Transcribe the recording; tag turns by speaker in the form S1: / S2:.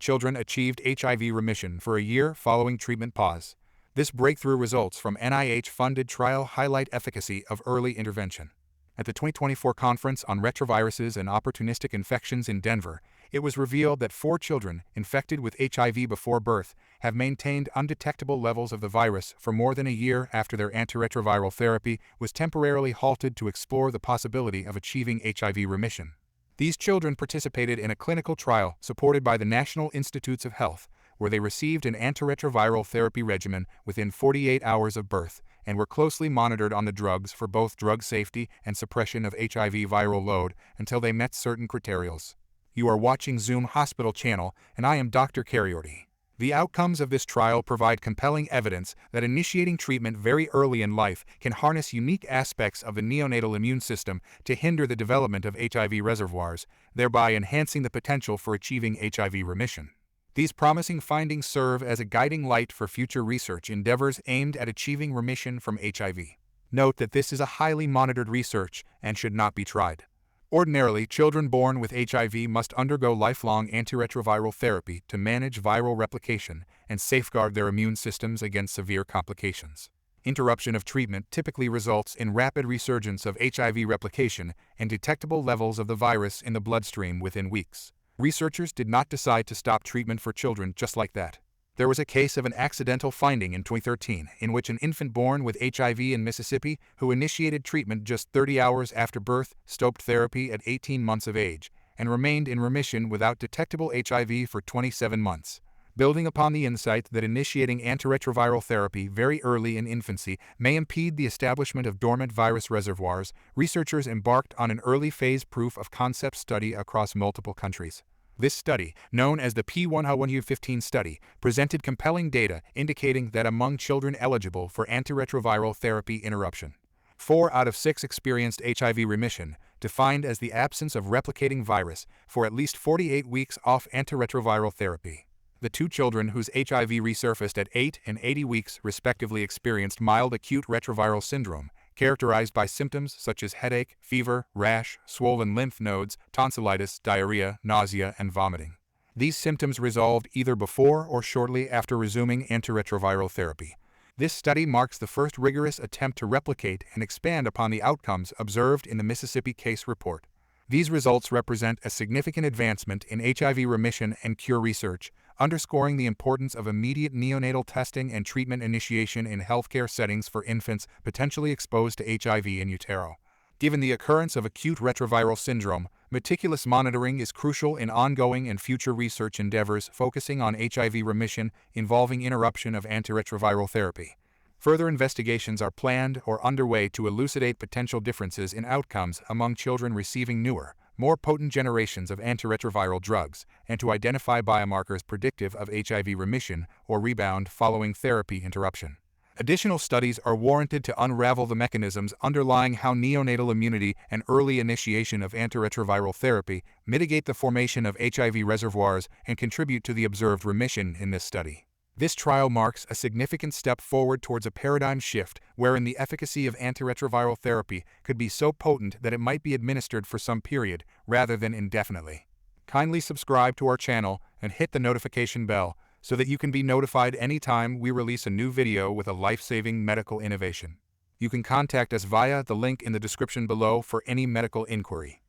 S1: children achieved HIV remission for a year following treatment pause. This breakthrough results from NIH-funded trial highlight efficacy of early intervention. At the 2024 Conference on Retroviruses and Opportunistic Infections in Denver, it was revealed that 4 children infected with HIV before birth have maintained undetectable levels of the virus for more than a year after their antiretroviral therapy was temporarily halted to explore the possibility of achieving HIV remission. These children participated in a clinical trial supported by the National Institutes of Health, where they received an antiretroviral therapy regimen within 48 hours of birth and were closely monitored on the drugs for both drug safety and suppression of HIV viral load until they met certain criteria. You are watching Zoom Hospital Channel, and I am Dr. Kayode. The outcomes of this trial provide compelling evidence that initiating treatment very early in life can harness unique aspects of the neonatal immune system to hinder the development of HIV reservoirs, thereby enhancing the potential for achieving HIV remission. These promising findings serve as a guiding light for future research endeavors aimed at achieving remission from HIV. Note that this is a highly monitored research and should not be tried. Ordinarily, children born with HIV must undergo lifelong antiretroviral therapy to manage viral replication and safeguard their immune systems against severe complications. Interruption of treatment typically results in rapid resurgence of HIV replication and detectable levels of the virus in the bloodstream within weeks. Researchers did not decide to stop treatment for children just like that. There was a case of an accidental finding in 2013 in which an infant born with HIV in Mississippi who initiated treatment just 30 hours after birth stopped therapy at 18 months of age and remained in remission without detectable HIV for 27 months. Building upon the insight that initiating antiretroviral therapy very early in infancy may impede the establishment of dormant virus reservoirs, researchers embarked on an early-phase proof-of-concept study across multiple countries. This study, known as the P101U15 study, presented compelling data indicating that among children eligible for antiretroviral therapy interruption, 4 out of 6 experienced HIV remission, defined as the absence of replicating virus, for at least 48 weeks off antiretroviral therapy. The 2 children whose HIV resurfaced at 8 and 80 weeks respectively experienced mild acute retroviral syndrome, characterized by symptoms such as headache, fever, rash, swollen lymph nodes, tonsillitis, diarrhea, nausea, and vomiting. These symptoms resolved either before or shortly after resuming antiretroviral therapy. This study marks the first rigorous attempt to replicate and expand upon the outcomes observed in the Mississippi case report. These results represent a significant advancement in HIV remission and cure research, underscoring the importance of immediate neonatal testing and treatment initiation in healthcare settings for infants potentially exposed to HIV in utero. Given the occurrence of acute retroviral syndrome, meticulous monitoring is crucial in ongoing and future research endeavors focusing on HIV remission involving interruption of antiretroviral therapy. Further investigations are planned or underway to elucidate potential differences in outcomes among children receiving newer, more potent generations of antiretroviral drugs, and to identify biomarkers predictive of HIV remission or rebound following therapy interruption. Additional studies are warranted to unravel the mechanisms underlying how neonatal immunity and early initiation of antiretroviral therapy mitigate the formation of HIV reservoirs and contribute to the observed remission in this study. This trial marks a significant step forward towards a paradigm shift wherein the efficacy of antiretroviral therapy could be so potent that it might be administered for some period rather than indefinitely. Kindly subscribe to our channel and hit the notification bell so that you can be notified anytime we release a new video with a life-saving medical innovation. You can contact us via the link in the description below for any medical inquiry.